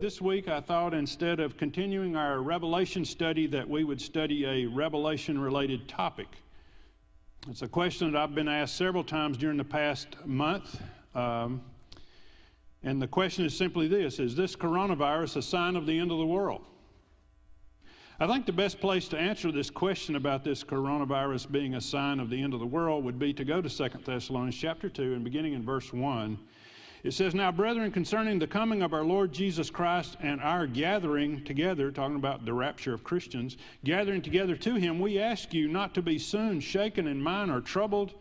This week I thought instead of continuing our Revelation study that we would study a Revelation-related topic. It's a question that I've been asked several times during the past month. And the question is simply this: is this coronavirus a sign of the end of the world? I think the best place to answer this question about this coronavirus being a sign of the end of the world would be to go to 2 Thessalonians chapter 2 and beginning in verse 1. It says, "Now, brethren, concerning the coming of our Lord Jesus Christ and our gathering together," talking about the rapture of Christians, "gathering together to him, we ask you not to be soon shaken in mind or troubled,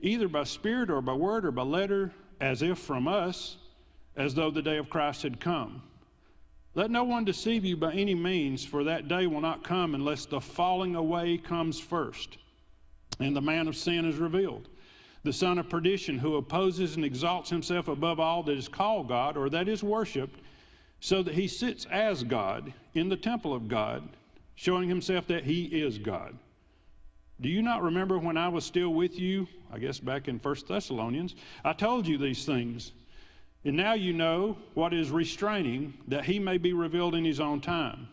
either by spirit or by word or by letter, as if from us, as though the day of Christ had come. Let no one deceive you by any means, for that day will not come unless the falling away comes first, and the man of sin is revealed, the son of perdition, who opposes and exalts himself above all that is called God, or that is worshipped, so that he sits as God in the temple of God, showing himself that he is God. Do you not remember when I was still with you?" I guess back in 1 Thessalonians. "I told you these things. And now you know what is restraining, that he may be revealed in his own time.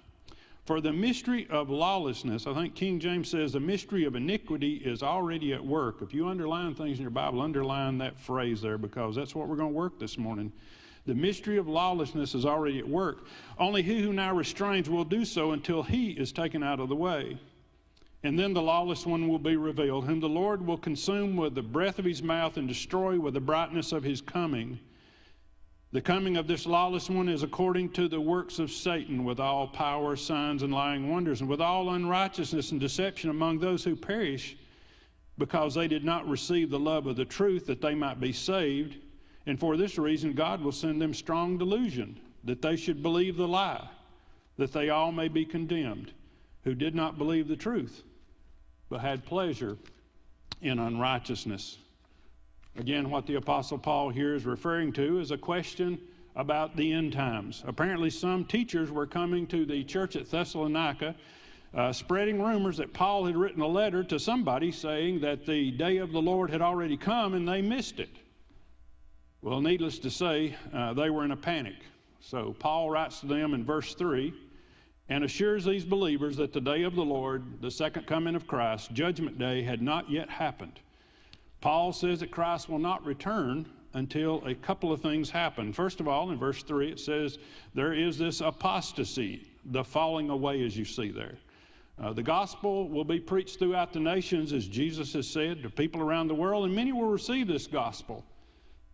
For the mystery of lawlessness," I think King James says, "the mystery of iniquity is already at work." If you underline things in your Bible, underline that phrase there, because that's what we're going to work this morning. The mystery of lawlessness is already at work. Only he who now restrains will do so until he is taken out of the way. And then the lawless one will be revealed, whom the Lord will consume with the breath of his mouth and destroy with the brightness of his coming. The coming of this lawless one is according to the works of Satan, with all power, signs, and lying wonders, and with all unrighteousness and deception among those who perish, because they did not receive the love of the truth, that they might be saved. And for this reason God will send them strong delusion, that they should believe the lie, that they all may be condemned, who did not believe the truth, but had pleasure in unrighteousness." Again, what the Apostle Paul here is referring to is a question about the end times. Apparently some teachers were coming to the church at Thessalonica, spreading rumors that Paul had written a letter to somebody saying that the day of the Lord had already come and they missed it. Well, needless to say, they were in a panic. So Paul writes to them in verse 3, and assures these believers that the day of the Lord, the second coming of Christ, Judgment Day, had not yet happened. Paul says that Christ will not return until a couple of things happen. First of all, in verse 3, it says there is this apostasy, the falling away, as you see there. The gospel will be preached throughout the nations, as Jesus has said, to people around the world, and many will receive this gospel.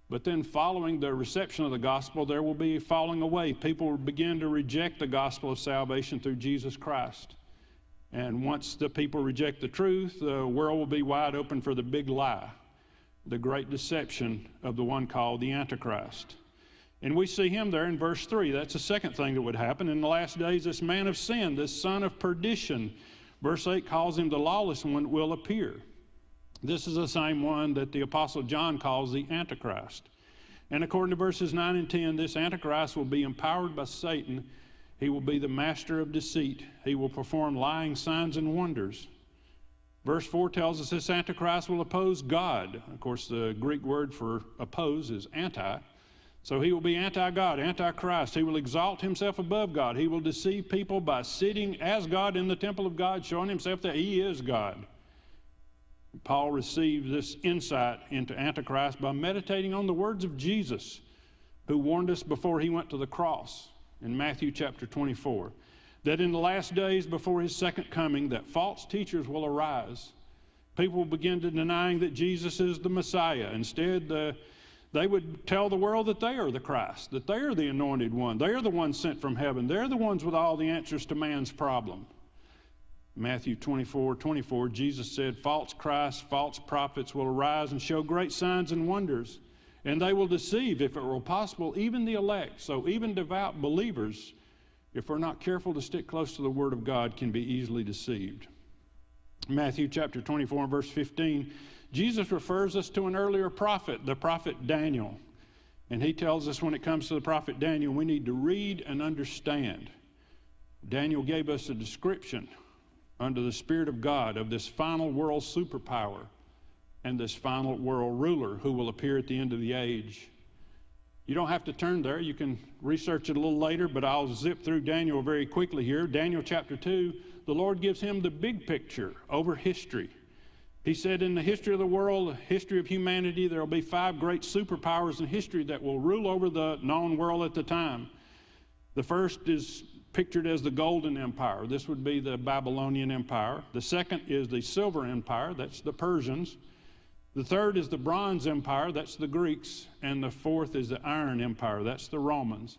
But then following the reception of the gospel, there will be a falling away. People will begin to reject the gospel of salvation through Jesus Christ. And once the people reject the truth, the world will be wide open for the big lie, the great deception of the one called the Antichrist. And we see him there in verse 3. That's the second thing that would happen. In the last days, this man of sin, this son of perdition, verse 8 calls him the lawless one, will appear. This is the same one that the Apostle John calls the Antichrist. And according to verses 9 and 10, this Antichrist will be empowered by Satan. He will be the master of deceit. He will perform lying signs and wonders. Verse 4 tells us this Antichrist will oppose God. Of course, the Greek word for oppose is anti. So he will be anti-God, anti-Christ. He will exalt himself above God. He will deceive people by sitting as God in the temple of God, showing himself that he is God. Paul received this insight into Antichrist by meditating on the words of Jesus, who warned us before he went to the cross in Matthew chapter 24, that in the last days before his second coming, that false teachers will arise. People will begin to denying that Jesus is the Messiah. Instead, they would tell the world that they are the Christ, that they are the anointed one. They are the ones sent from heaven. They're the ones with all the answers to man's problem. Matthew 24:24, Jesus said, "False Christs, false prophets will arise and show great signs and wonders, and they will deceive, if it were possible, even the elect." So even devout believers, if we're not careful to stick close to the Word of God, can be easily deceived. Matthew chapter 24 and verse 15, Jesus refers us to an earlier prophet, the prophet Daniel. And he tells us when it comes to the prophet Daniel, we need to read and understand. Daniel gave us a description under the Spirit of God of this final world superpower and this final world ruler who will appear at the end of the age. You don't have to turn there. You can research it a little later, but I'll zip through Daniel very quickly here. Daniel chapter 2, the Lord gives him the big picture over history. He said in the history of the world, the history of humanity, there will be 5 great superpowers in history that will rule over the known world at the time. The first is pictured as the Golden Empire. This would be the Babylonian Empire. The second is the Silver Empire. That's the Persians. The third is the Bronze Empire. That's the Greeks. And the fourth is the Iron Empire. That's the Romans.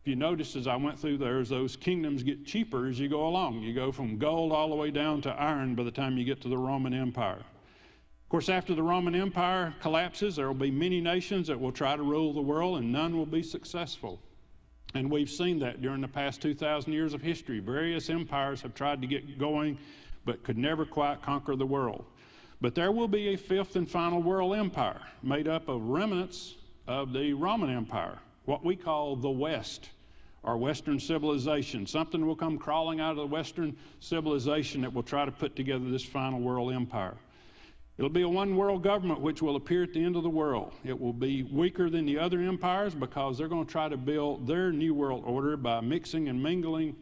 If you notice as I went through those kingdoms get cheaper as you go along. You go from gold all the way down to iron by the time you get to the Roman Empire. Of course, after the Roman Empire collapses, there will be many nations that will try to rule the world, and none will be successful. And we've seen that during the past 2,000 years of history. Various empires have tried to get going, but could never quite conquer the world. But there will be a 5th and final world empire made up of remnants of the Roman Empire, what we call the West, or Western civilization. Something will come crawling out of the Western civilization that will try to put together this final world empire. It'll be a one world government which will appear at the end of the world. It will be weaker than the other empires because they're going to try to build their new world order by mixing and mingling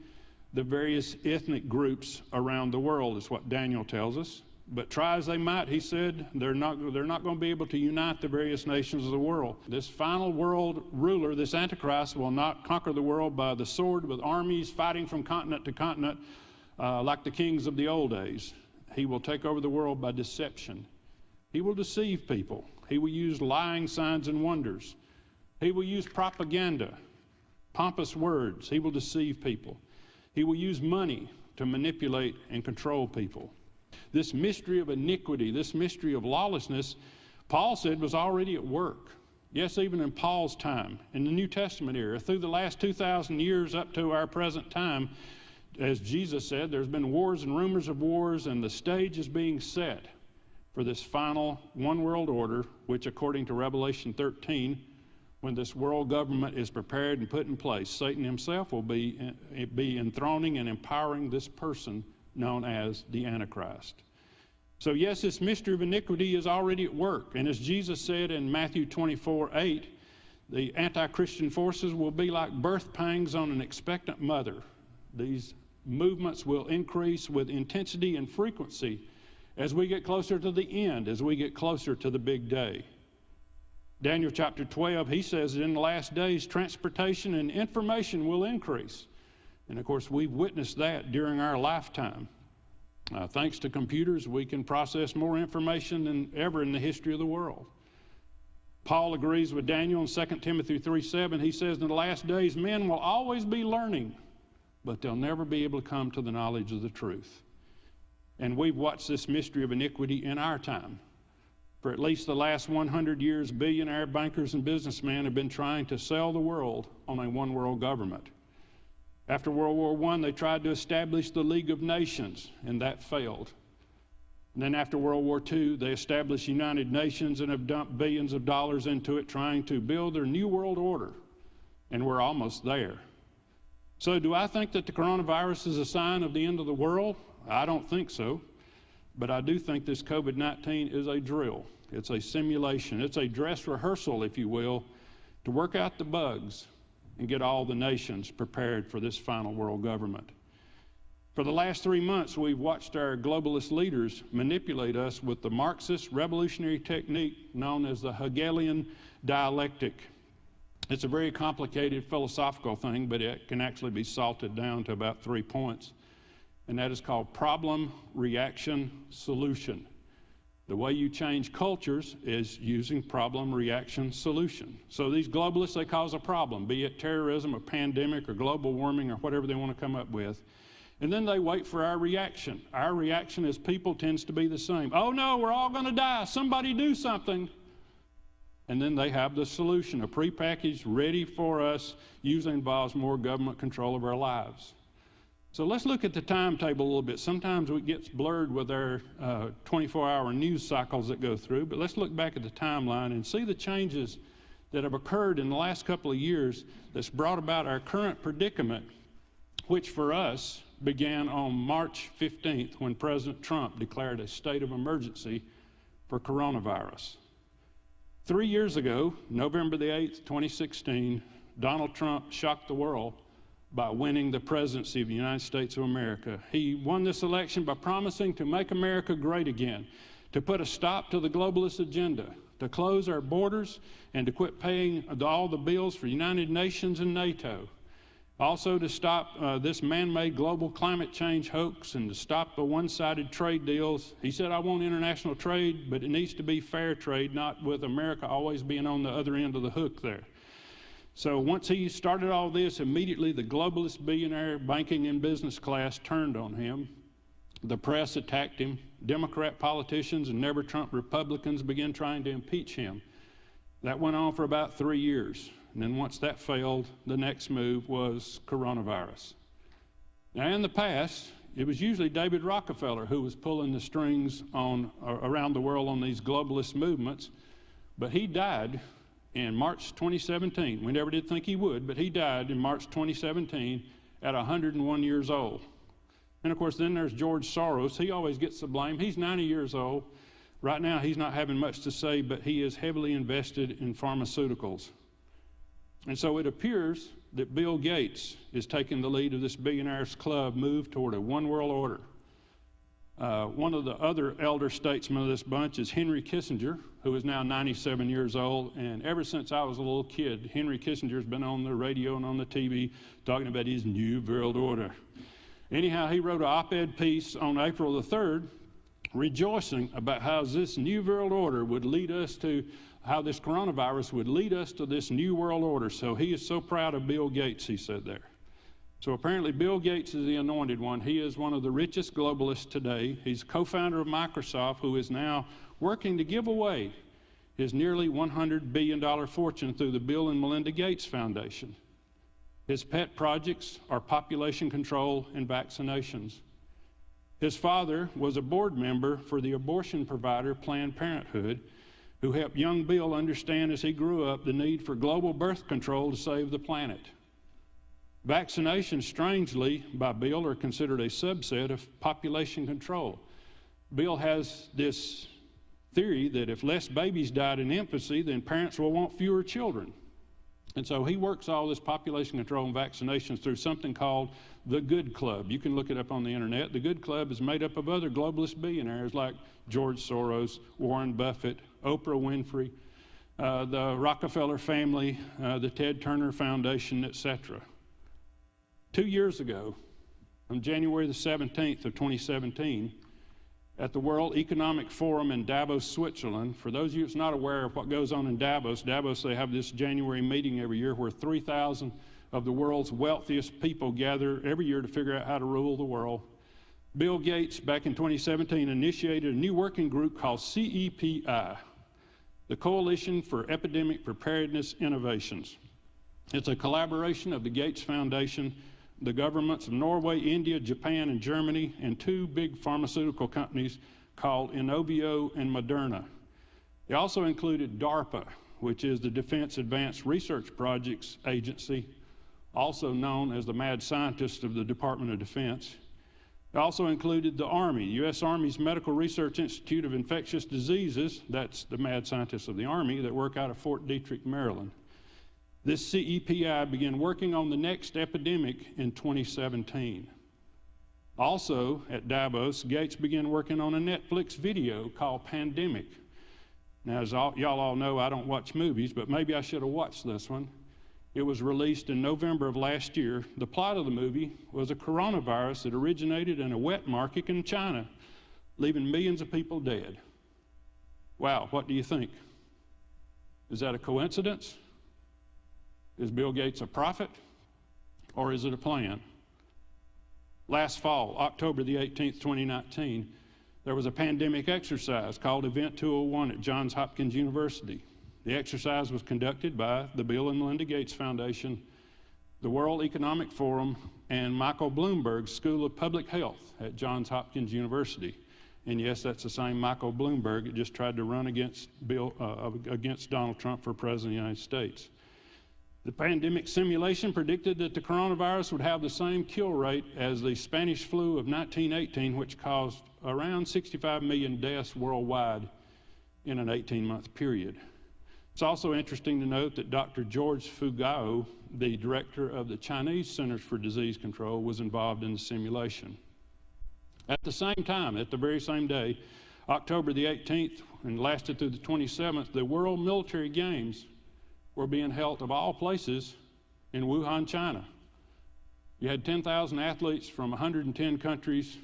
the various ethnic groups around the world, is what Daniel tells us. But try as they might, he said, they're not going to be able to unite the various nations of the world. This final world ruler, this Antichrist, will not conquer the world by the sword with armies fighting from continent to continent like the kings of the old days. He will take over the world by deception. He will deceive people. He will use lying signs and wonders. He will use propaganda, pompous words. He will deceive people. He will use money to manipulate and control people. This mystery of iniquity, this mystery of lawlessness, Paul said was already at work. Yes, even in Paul's time, in the New Testament era, through the last 2,000 years up to our present time, as Jesus said, there's been wars and rumors of wars, and the stage is being set for this final one world order, which according to Revelation 13, when this world government is prepared and put in place, Satan himself will be enthroning and empowering this person known as the Antichrist. So yes, this mystery of iniquity is already at work. And as Jesus said in Matthew 24:8, the anti-Christian forces will be like birth pangs on an expectant mother. These movements will increase with intensity and frequency as we get closer to the end, as we get closer to the big day. Daniel chapter 12, he says that in the last days, transportation and information will increase. And of course, we've witnessed that during our lifetime. Thanks to computers, we can process more information than ever in the history of the world. Paul agrees with Daniel in 2 Timothy 3:7. He says, in the last days, men will always be learning, but they'll never be able to come to the knowledge of the truth. And we've watched this mystery of iniquity in our time. For at least the last 100 years, billionaire bankers and businessmen have been trying to sell the world on a one world government. After World War I, they tried to establish the League of Nations, and that failed. And then after World War II, they established United Nations and have dumped billions of dollars into it, trying to build their new world order. And we're almost there. So do I think that the coronavirus is a sign of the end of the world? I don't think so. But I do think this COVID-19 is a drill. It's a simulation. It's a dress rehearsal, if you will, to work out the bugs and get all the nations prepared for this final world government. For the last 3 months, we've watched our globalist leaders manipulate us with the Marxist revolutionary technique known as the Hegelian dialectic. It's a very complicated philosophical thing, but it can actually be salted down to about 3 points. And that is called problem, reaction, solution. The way you change cultures is using problem, reaction, solution. So these globalists, they cause a problem, be it terrorism or pandemic or global warming or whatever they want to come up with. And then they wait for our reaction. Our reaction as people tends to be the same. Oh no, we're all going to die. Somebody do something. And then they have the solution, a prepackaged, ready for us, usually involves more government control of our lives. So let's look at the timetable a little bit. Sometimes it gets blurred with our 24-hour news cycles that go through, but let's look back at the timeline and see the changes that have occurred in the last couple of years that's brought about our current predicament, which for us began on March 15th when President Trump declared a state of emergency for coronavirus. 3 years ago, November the 8th, 2016, Donald Trump shocked the world by winning the presidency of the United States of America. He won this election by promising to make America great again, to put a stop to the globalist agenda, to close our borders, and to quit paying all the bills for United Nations and NATO. Also to stop this man-made global climate change hoax and to stop the one-sided trade deals. He said, I want international trade, but it needs to be fair trade, not with America always being on the other end of the hook there. So once he started all this, immediately the globalist billionaire banking and business class turned on him. The press attacked him. Democrat politicians and never Trump Republicans began trying to impeach him. That went on for about 3 years. And then once that failed, the next move was coronavirus. Now in the past, it was usually David Rockefeller who was pulling the strings around the world on these globalist movements, but he died in March 2017. We never did think he would, but he died in March 2017 at 101 years old. And of course, then there's George Soros. He always gets the blame. He's 90 years old. Right now, he's not having much to say, but he is heavily invested in pharmaceuticals. And so it appears that Bill Gates is taking the lead of this billionaires club move toward a one world order. One of the other elder statesmen of this bunch is Henry Kissinger, who is now 97 years old. And ever since I was a little kid, Henry Kissinger's been on the radio and on the TV talking about his new world order. Anyhow, he wrote an op-ed piece on April the 3rd, rejoicing about how this new world order would lead us to, how this coronavirus would lead us to this new world order. So he is so proud of Bill Gates, he said there. So apparently Bill Gates is the anointed one. He is one of the richest globalists today. He's co-founder of Microsoft, who is now working to give away his nearly $100 billion fortune through the Bill and Melinda Gates Foundation. His pet projects are population control and vaccinations. His father was a board member for the abortion provider Planned Parenthood, who helped young Bill understand as he grew up the need for global birth control to save the planet. Vaccinations, strangely, by Bill, are considered a subset of population control. Bill has this theory that if less babies died in infancy, then parents will want fewer children. And so he works all this population control and vaccinations through something called the Good Club. You can look it up on the internet. The Good Club is made up of other globalist billionaires like George Soros, Warren Buffett, Oprah Winfrey, the Rockefeller family, the Ted Turner Foundation, etc. 2 years ago, on January the 17th of 2017, at the World Economic Forum in Davos, Switzerland. For those of you that's not aware of what goes on in Davos, they have this January meeting every year where 3,000 of the world's wealthiest people gather every year to figure out how to rule the world. Bill Gates, back in 2017, initiated a new working group called CEPI, the Coalition for Epidemic Preparedness Innovations. It's a collaboration of the Gates Foundation, the governments of Norway, India, Japan, and Germany, and two big pharmaceutical companies called Inovio and Moderna. They also included DARPA, which is the Defense Advanced Research Projects Agency, also known as the mad scientist of the Department of Defense. They also included the Army, U.S. Army's Medical Research Institute of Infectious Diseases. That's the mad scientists of the Army that work out of Fort Detrick, Maryland. This CEPI began working on the next epidemic in 2017. Also at Davos, Gates began working on a Netflix video called Pandemic. Now, as y'all all know, I don't watch movies, but maybe I should have watched this one. It was released in November of last year. The plot of the movie was a coronavirus that originated in a wet market in China, leaving millions of people dead. Wow, what do you think? Is that a coincidence? Is Bill Gates a prophet, or is it a plan? Last fall, October the 18th, 2019, there was a pandemic exercise called Event 201 at Johns Hopkins University. The exercise was conducted by the Bill and Melinda Gates Foundation, the World Economic Forum, and Michael Bloomberg's School of Public Health at Johns Hopkins University. And yes, that's the same Michael Bloomberg that just tried to run against Donald Trump for President of the United States. The pandemic simulation predicted that the coronavirus would have the same kill rate as the Spanish flu of 1918, which caused around 65 million deaths worldwide in an 18-month period. It's also interesting to note that Dr. George Fugao, the director of the Chinese Centers for Disease Control, was involved in the simulation. At the same time, at the very same day, October the 18th, and lasted through the 27th, the World Military Games were being held, of all places, in Wuhan, China. You had 10,000 athletes from 110 countries.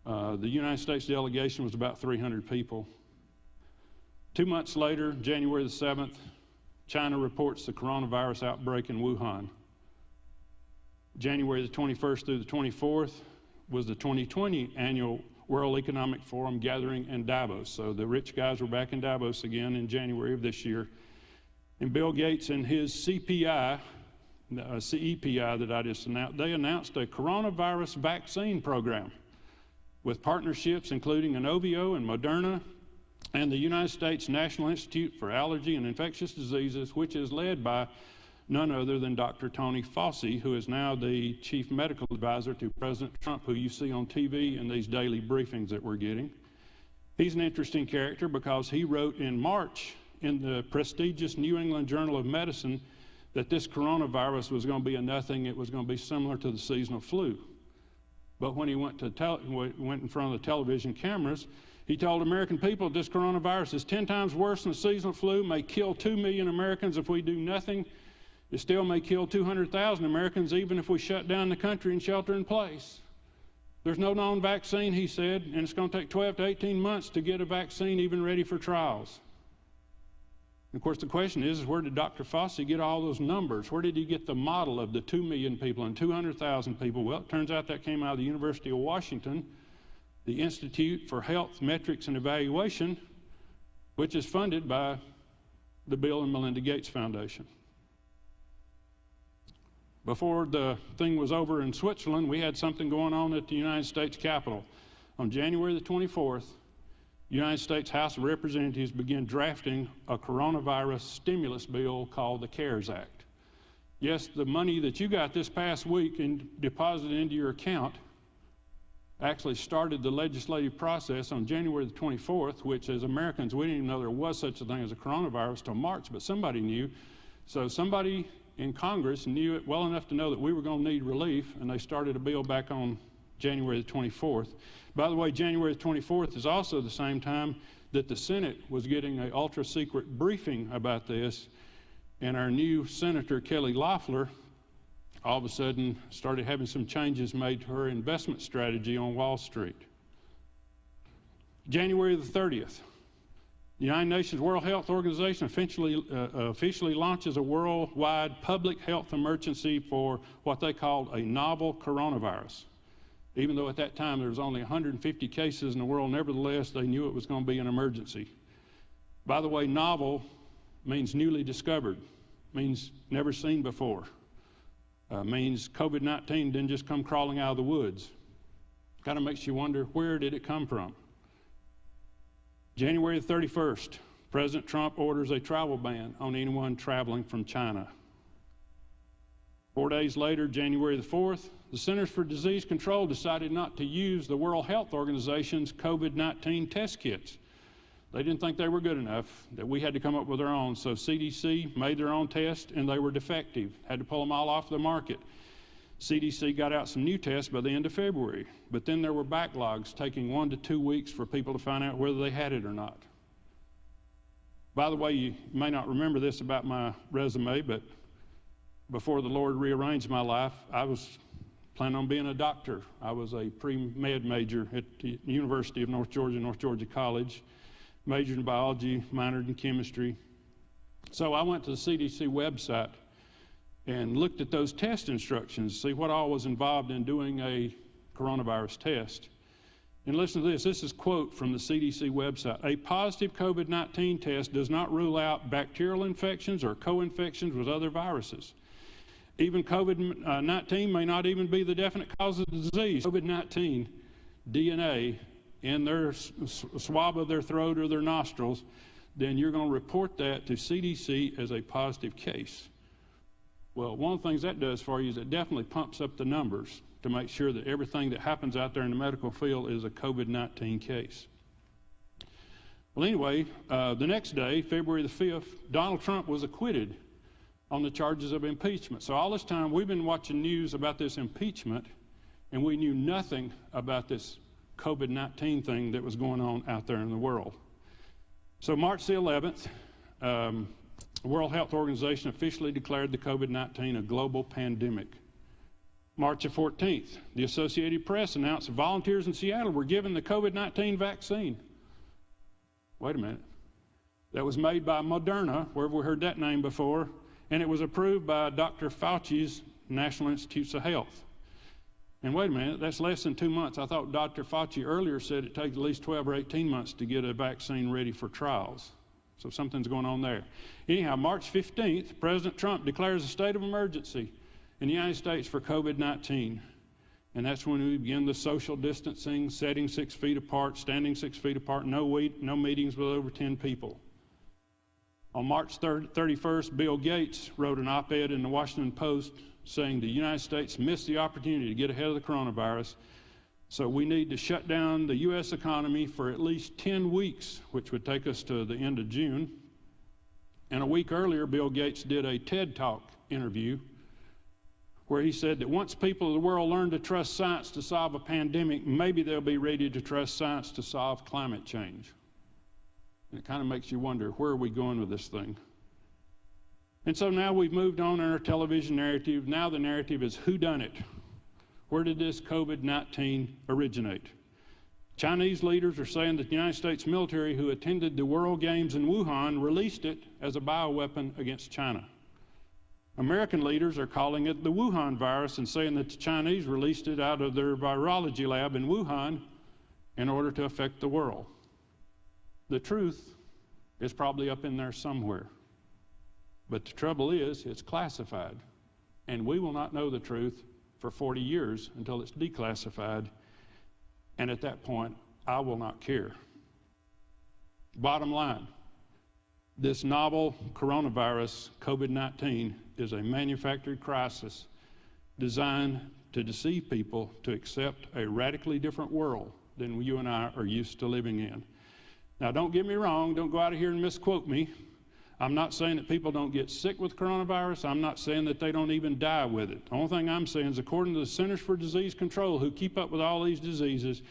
The United States delegation was about 300 people. 2 months later, January the 7th, China reports the coronavirus outbreak in Wuhan. January the 21st through the 24th was the 2020 annual World Economic Forum gathering in Davos. So the rich guys were back in Davos again in January of this year. And Bill Gates and his CEPI that I just announced, they announced a coronavirus vaccine program with partnerships including Inovio and Moderna and the United States National Institute for Allergy and Infectious Diseases, which is led by none other than Dr. Tony Fauci, who is now the chief medical advisor to President Trump, who you see on TV in these daily briefings that we're getting. He's an interesting character because he wrote in March in the prestigious New England Journal of Medicine that this coronavirus was going to be a nothing. It was going to be similar to the seasonal flu. But when he went in front of the television cameras, he told American people this coronavirus is 10 times worse than the seasonal flu, may kill 2 million Americans if we do nothing. It still may kill 200,000 Americans even if we shut down the country and shelter in place. There's no known vaccine, he said, and it's going to take 12 to 18 months to get a vaccine even ready for trials. And of course, the question is where did Dr. Fauci get all those numbers? Where did he get the model of the 2 million people and 200,000 people? Well, it turns out that came out of the University of Washington, the Institute for Health, Metrics, and Evaluation, which is funded by the Bill and Melinda Gates Foundation. Before the thing was over in Switzerland, we had something going on at the United States Capitol. On January the 24th, the United States House of Representatives began drafting a coronavirus stimulus bill called the CARES Act. Yes, the money that you got this past week and deposited into your account actually started the legislative process on January the 24th, which as Americans, we didn't even know there was such a thing as a coronavirus till March, but somebody knew. So somebody in Congress knew it well enough to know that we were going to need relief, and they started a bill back on January the 24th. By the way, January the 24th is also the same time that the Senate was getting an ultra-secret briefing about this, and our new Senator Kelly Loeffler all of a sudden started having some changes made to her investment strategy on Wall Street. January the 30th, the United Nations World Health Organization officially launches a worldwide public health emergency for what they called a novel coronavirus. Even though at that time there was only 150 cases in the world, nevertheless, they knew it was going to be an emergency. By the way, novel means newly discovered, means never seen before, means COVID-19 didn't just come crawling out of the woods. Kind of makes you wonder, where did it come from? January the 31st, President Trump orders a travel ban on anyone traveling from China. 4 days later, January the 4th, the Centers for Disease Control decided not to use the World Health Organization's COVID-19 test kits. They didn't think they were good enough, that we had to come up with our own. So CDC made their own test, and they were defective. Had to pull them all off the market. CDC got out some new tests by the end of February, but then there were backlogs taking 1 to 2 weeks for people to find out whether they had it or not. By the way, you may not remember this about my resume, but before the Lord rearranged my life, I was planning on being a doctor. I was a pre-med major at the University of North Georgia College, majored in biology, minored in chemistry. So I went to the CDC website and looked at those test instructions to see what all was involved in doing a coronavirus test. And listen to this. This is a quote from the CDC website. A positive COVID-19 test does not rule out bacterial infections or co-infections with other viruses. Even COVID-19 may not even be the definite cause of the disease. COVID-19 DNA in their swab of their throat or their nostrils, then you're going to report that to CDC as a positive case. Well, one of the things that does for you is it definitely pumps up the numbers to make sure that everything that happens out there in the medical field is a COVID-19 case. Well, anyway, the next day, February the 5th, Donald Trump was acquitted on the charges of impeachment. So all this time, we've been watching news about this impeachment, and we knew nothing about this COVID-19 thing that was going on out there in the world. So March the 11th, the World Health Organization officially declared the COVID-19 a global pandemic. March the 14th, the Associated Press announced that volunteers in Seattle were given the COVID-19 vaccine. Wait a minute. That was made by Moderna, where have we heard that name before? And it was approved by Dr. Fauci's National Institutes of Health. And wait a minute, that's less than 2 months. I thought Dr. Fauci earlier said it takes at least 12 or 18 months to get a vaccine ready for trials. So something's going on there. Anyhow, March 15th, President Trump declares a state of emergency in the United States for COVID-19. And that's when we begin the social distancing, setting 6 feet apart, standing 6 feet apart, no meetings with over 10 people. On March 31st, Bill Gates wrote an op-ed in the Washington Post saying the United States missed the opportunity to get ahead of the coronavirus, so we need to shut down the U.S. economy for at least 10 weeks, which would take us to the end of June. And a week earlier, Bill Gates did a TED Talk interview where he said that once people of the world learn to trust science to solve a pandemic, maybe they'll be ready to trust science to solve climate change. And it kind of makes you wonder, where are we going with this thing? And so now we've moved on in our television narrative. Now the narrative is whodunit. Where did this COVID-19 originate? Chinese leaders are saying that the United States military who attended the World Games in Wuhan released it as a bioweapon against China. American leaders are calling it the Wuhan virus and saying that the Chinese released it out of their virology lab in Wuhan in order to affect the world. The truth is probably up in there somewhere. But the trouble is, it's classified. And we will not know the truth for 40 years until it's declassified. And at that point, I will not care. Bottom line, this novel coronavirus, COVID-19, is a manufactured crisis designed to deceive people to accept a radically different world than you and I are used to living in. Now, don't get me wrong. Don't go out of here and misquote me. I'm not saying that people don't get sick with coronavirus. I'm not saying that they don't even die with it. The only thing I'm saying is, according to the Centers for Disease Control, who keep up with all these diseases,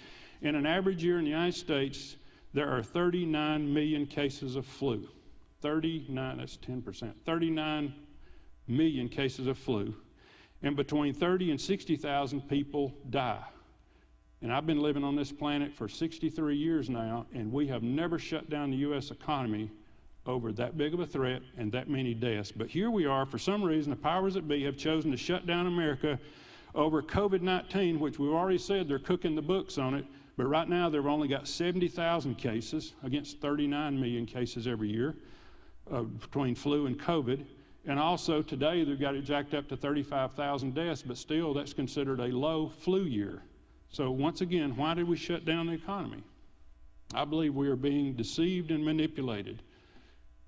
in an average year in the United States, there are 39 million cases of flu. 39, that's 10%. 39 million cases of flu. And between 30 and 60,000 people die. And I've been living on this planet for 63 years now, and we have never shut down the U.S. economy over that big of a threat and that many deaths. But here we are, for some reason, the powers that be have chosen to shut down America over COVID-19, which we've already said they're cooking the books on it. But right now, they've only got 70,000 cases against 39 million cases every year between flu and COVID. And also today, they've got it jacked up to 35,000 deaths, but still that's considered a low flu year. So once again, why did we shut down the economy? I believe we are being deceived and manipulated.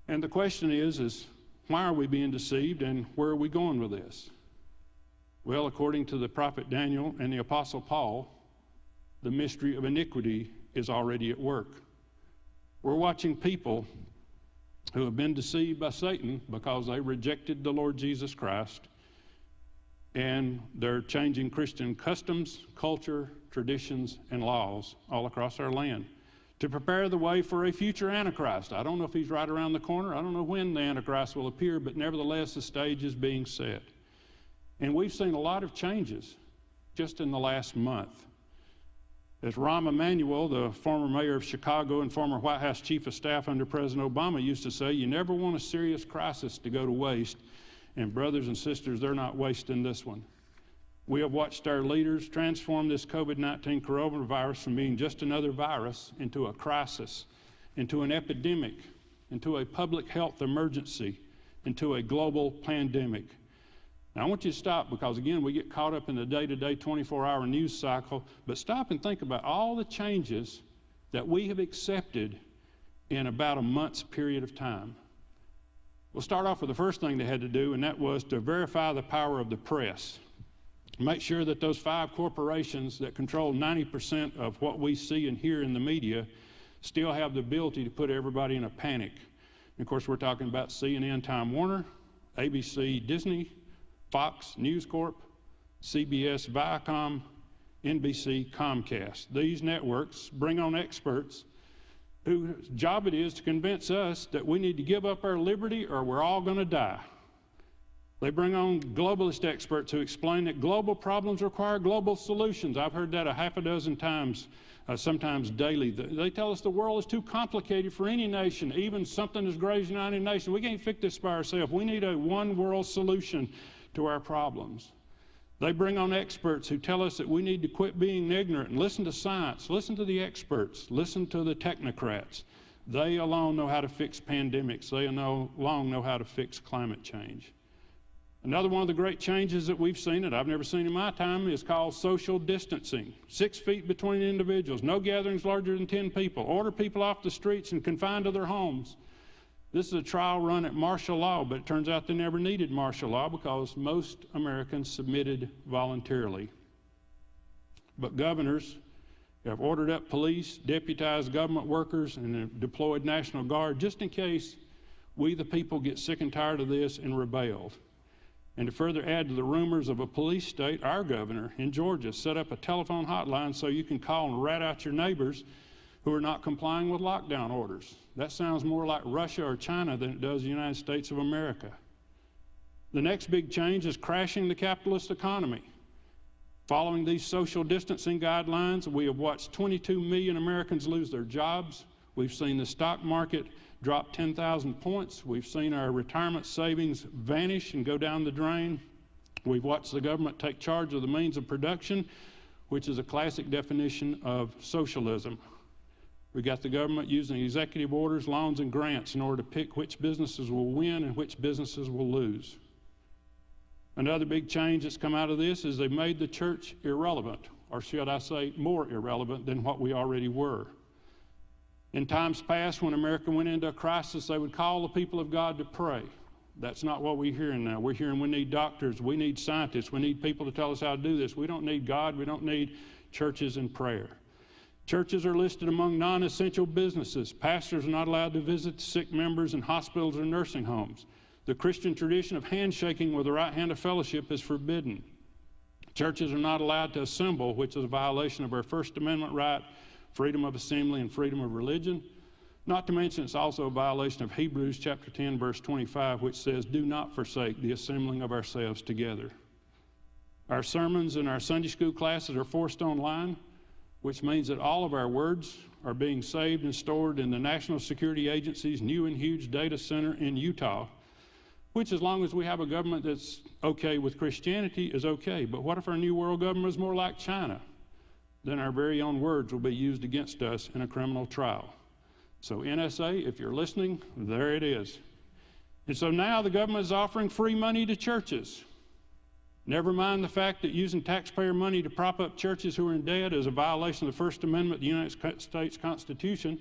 And the question is why are we being deceived and where are we going with this? Well, according to the prophet Daniel and the apostle Paul, the mystery of iniquity is already at work. We're watching people who have been deceived by Satan because they rejected the Lord Jesus Christ, and they're changing Christian customs, culture, traditions, and laws all across our land to prepare the way for a future Antichrist. I don't know if he's right around the corner. I don't know when the Antichrist will appear, but nevertheless, the stage is being set. And we've seen a lot of changes just in the last month. As Rahm Emanuel, the former mayor of Chicago and former White House chief of staff under President Obama, used to say, you never want a serious crisis to go to waste. And brothers and sisters, they're not wasting this one. We have watched our leaders transform this COVID-19 coronavirus from being just another virus into a crisis, into an epidemic, into a public health emergency, into a global pandemic. Now, I want you to stop because, again, we get caught up in the day-to-day 24-hour news cycle, but stop and think about all the changes that we have accepted in about a month's period of time. We'll start off with the first thing they had to do, and that was to verify the power of the press. Make sure that those 5 corporations that control 90% of what we see and hear in the media still have the ability to put everybody in a panic. And of course, we're talking about CNN, Time Warner, ABC, Disney, Fox, News Corp, CBS, Viacom, NBC, Comcast. These networks bring on experts whose job it is to convince us that we need to give up our liberty or we're all going to die. They bring on globalist experts who explain that global problems require global solutions. I've heard that a half a dozen times, sometimes daily. They tell us the world is too complicated for any nation, even something as great as the United Nations. We can't fix this by ourselves. We need a one world solution to our problems. They bring on experts who tell us that we need to quit being ignorant and listen to science, listen to the experts, listen to the technocrats. They alone know how to fix pandemics. They alone know how to fix climate change. Another one of the great changes that we've seen that I've never seen in my time is called social distancing. 6 feet between individuals, no gatherings larger than 10 people, order people off the streets and confined to their homes. This is a trial run at martial law, but it turns out they never needed martial law because most Americans submitted voluntarily. But governors have ordered up police, deputized government workers, and have deployed National Guard just in case we, the people, get sick and tired of this and rebelled. And to further add to the rumors of a police state, our governor in Georgia set up a telephone hotline so you can call and rat out your neighbors who are not complying with lockdown orders. That sounds more like Russia or China than it does the United States of America. The next big change is crashing the capitalist economy. Following these social distancing guidelines, we have watched 22 million Americans lose their jobs. We've seen the stock market drop 10,000 points. We've seen our retirement savings vanish and go down the drain. We've watched the government take charge of the means of production, which is a classic definition of socialism. We got the government using executive orders, loans, and grants in order to pick which businesses will win and which businesses will lose. Another big change that's come out of this is they've made the church irrelevant, or should I say more irrelevant than what we already were. In times past, when America went into a crisis, they would call the people of God to pray. That's not what we're hearing now. We're hearing we need doctors, we need scientists, we need people to tell us how to do this. We don't need God, we don't need churches and prayer. Churches are listed among non-essential businesses. Pastors are not allowed to visit sick members in hospitals or nursing homes. The Christian tradition of handshaking with the right hand of fellowship is forbidden. Churches are not allowed to assemble, which is a violation of our First Amendment right, freedom of assembly and freedom of religion. Not to mention it's also a violation of Hebrews chapter 10, verse 25, which says, "Do not forsake the assembling of ourselves together." Our sermons and our Sunday school classes are forced online, which means that all of our words are being saved and stored in the National Security Agency's new and huge data center in Utah, which, as long as we have a government that's okay with Christianity, is okay. But what if our new world government is more like China? Then our very own words will be used against us in a criminal trial. So NSA, if you're listening, there it is. And so now the government is offering free money to churches. Never mind the fact that using taxpayer money to prop up churches who are in debt is a violation of the First Amendment of the United States Constitution.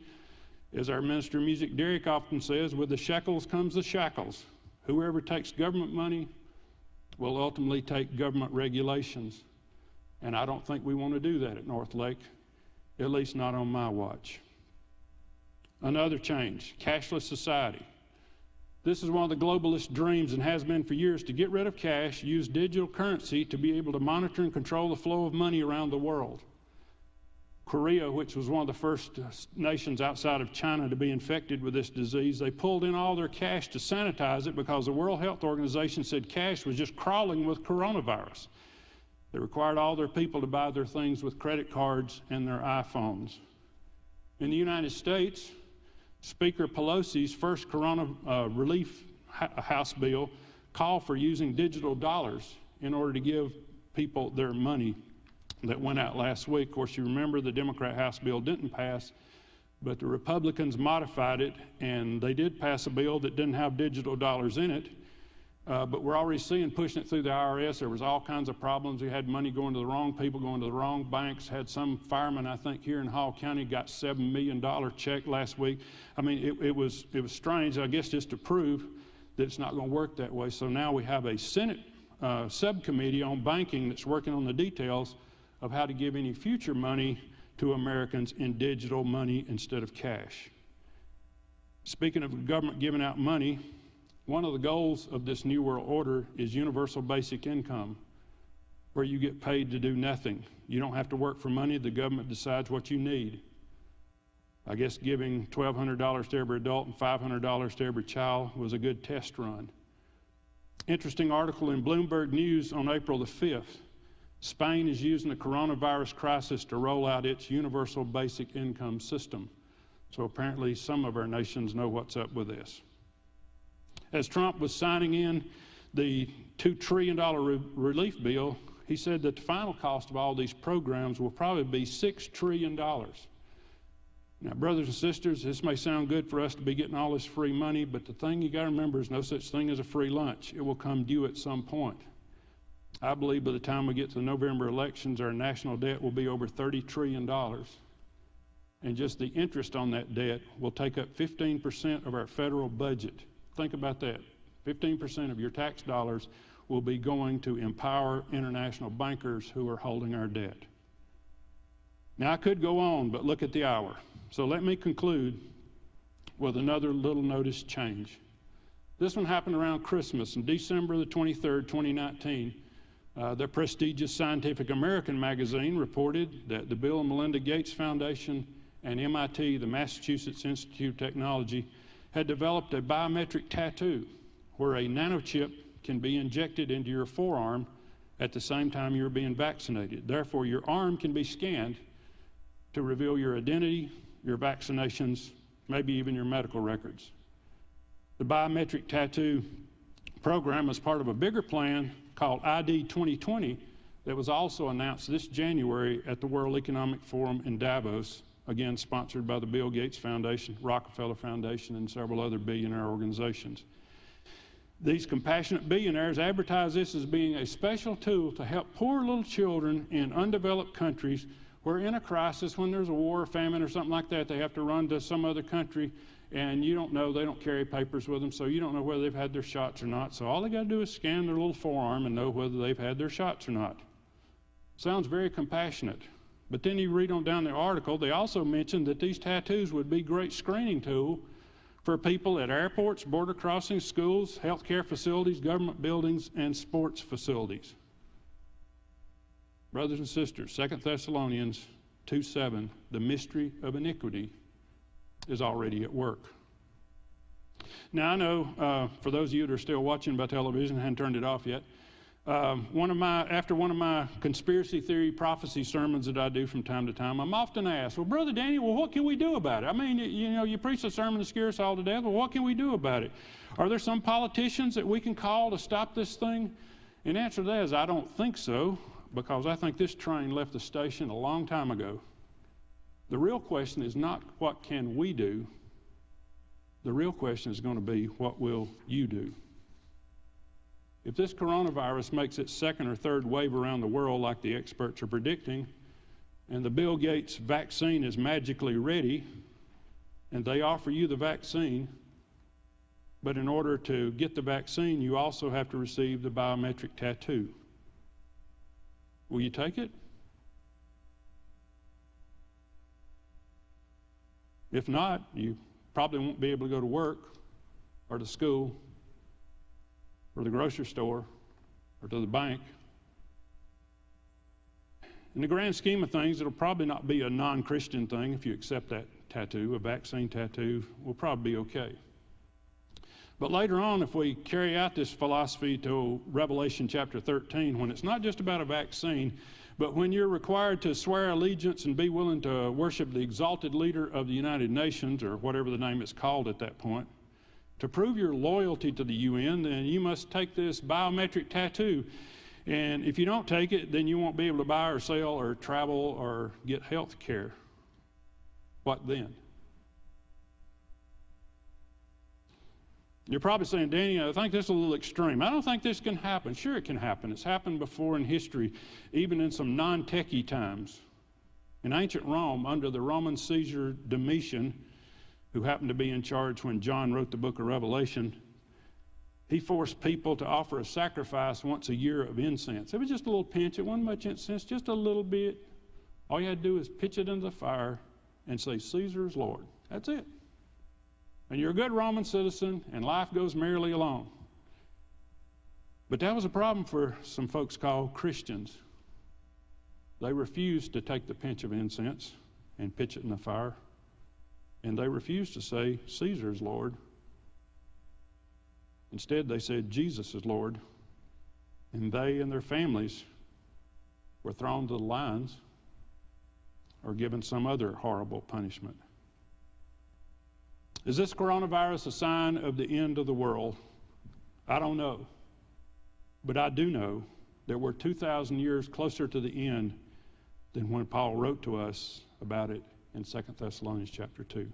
As our minister of music, Derek, often says, with the shekels comes the shackles. Whoever takes government money will ultimately take government regulations. And I don't think we want to do that at Northlake, at least not on my watch. Another change, cashless society. This is one of the globalist dreams and has been for years to get rid of cash, use digital currency to be able to monitor and control the flow of money around the world. Korea, which was one of the first nations outside of China to be infected with this disease, they pulled in all their cash to sanitize it because the World Health Organization said cash was just crawling with coronavirus. They required all their people to buy their things with credit cards and their iPhones. In the United States, Speaker Pelosi's first corona relief House bill called for using digital dollars in order to give people their money that went out last week. Of course, you remember the Democrat House bill didn't pass, but the Republicans modified it, and they did pass a bill that didn't have digital dollars in it. But we're already seeing pushing it through the IRS. There was all kinds of problems. We had money going to the wrong people, going to the wrong banks. Had some fireman, I think, here in Hall County got $7 million check last week. I mean, it was strange, I guess, just to prove that it's not going to work that way. So now we have a Senate subcommittee on banking that's working on the details of how to give any future money to Americans in digital money instead of cash. Speaking of the government giving out money, one of the goals of this New World Order is universal basic income, where you get paid to do nothing. You don't have to work for money. The government decides what you need. I guess giving $1,200 to every adult and $500 to every child was a good test run. Interesting article in Bloomberg News on April the 5th. Spain is using the coronavirus crisis to roll out its universal basic income system. So apparently some of our nations know what's up with this. As Trump was signing in the $2 trillion relief bill, he said that the final cost of all these programs will probably be $6 trillion. Now, brothers and sisters, this may sound good for us to be getting all this free money, but the thing you got to remember is no such thing as a free lunch. It will come due at some point. I believe by the time we get to the November elections, our national debt will be over $30 trillion. And just the interest on that debt will take up 15% of our federal budget. Think about that. 15% of your tax dollars will be going to empower international bankers who are holding our debt. Now, I could go on, but look at the hour. So let me conclude with another little notice change. This one happened around Christmas, on December the 23rd, 2019. The prestigious Scientific American magazine reported that the Bill and Melinda Gates Foundation and MIT, the Massachusetts Institute of Technology, had developed a biometric tattoo where a nanochip can be injected into your forearm at the same time you're being vaccinated. Therefore, your arm can be scanned to reveal your identity, your vaccinations, maybe even your medical records. The biometric tattoo program is part of a bigger plan called ID 2020 that was also announced this January at the World Economic Forum in Davos, again sponsored by the Bill Gates Foundation, Rockefeller Foundation, and several other billionaire organizations. These compassionate billionaires advertise this as being a special tool to help poor little children in undeveloped countries who are in a crisis. When there's a war or famine or something like that, they have to run to some other country, and you don't know, they don't carry papers with them, so you don't know whether they've had their shots or not. So all they got to do is scan their little forearm and know whether they've had their shots or not. Sounds very compassionate. But then you read on down the article, they also mentioned that these tattoos would be a great screening tool for people at airports, border crossings, schools, healthcare facilities, government buildings, and sports facilities. Brothers and sisters, 2 Thessalonians 2:7, the mystery of iniquity is already at work. Now I know for those of you that are still watching by television, haven't turned it off yet, after one of my conspiracy theory prophecy sermons that I do from time to time, I'm often asked, well, Brother Danny, well, what can we do about it? I mean, you preach a sermon to scare us all to death, well, what can we do about it? Are there some politicians that we can call to stop this thing? And the answer to that is I don't think so, because I think this train left the station a long time ago. The real question is not what can we do. The real question is going to be, what will you do? If this coronavirus makes its second or third wave around the world like the experts are predicting, and the Bill Gates vaccine is magically ready, and they offer you the vaccine, but in order to get the vaccine, you also have to receive the biometric tattoo. Will you take it? If not, you probably won't be able to go to work or to school or the grocery store or to the bank. In the grand scheme of things, it'll probably not be a non-Christian thing if you accept that tattoo. A vaccine tattoo will probably be okay. But later on, if we carry out this philosophy to Revelation chapter 13, when it's not just about a vaccine, but when you're required to swear allegiance and be willing to worship the exalted leader of the United Nations, or whatever the name is called at that point, to prove your loyalty to the UN, then you must take this biometric tattoo. And if you don't take it, then you won't be able to buy or sell or travel or get health care. What then? You're probably saying, Danny, I think this is a little extreme. I don't think this can happen. Sure, it can happen. It's happened before in history, even in some non-techie times. In ancient Rome, under the Roman Caesar Domitian, who happened to be in charge when John wrote the book of Revelation, he forced people to offer a sacrifice once a year of incense. It was just a little pinch. It wasn't much incense, just a little bit. All you had to do is pitch it into the fire and say, Caesar is Lord. That's it. And you're a good Roman citizen, and life goes merrily along. But that was a problem for some folks called Christians. They refused to take the pinch of incense and pitch it in the fire. And they refused to say, Caesar is Lord. Instead, they said, Jesus is Lord. And they and their families were thrown to the lions or given some other horrible punishment. Is this coronavirus a sign of the end of the world? I don't know. But I do know that we're 2,000 years closer to the end than when Paul wrote to us about it in 2 Thessalonians chapter 2.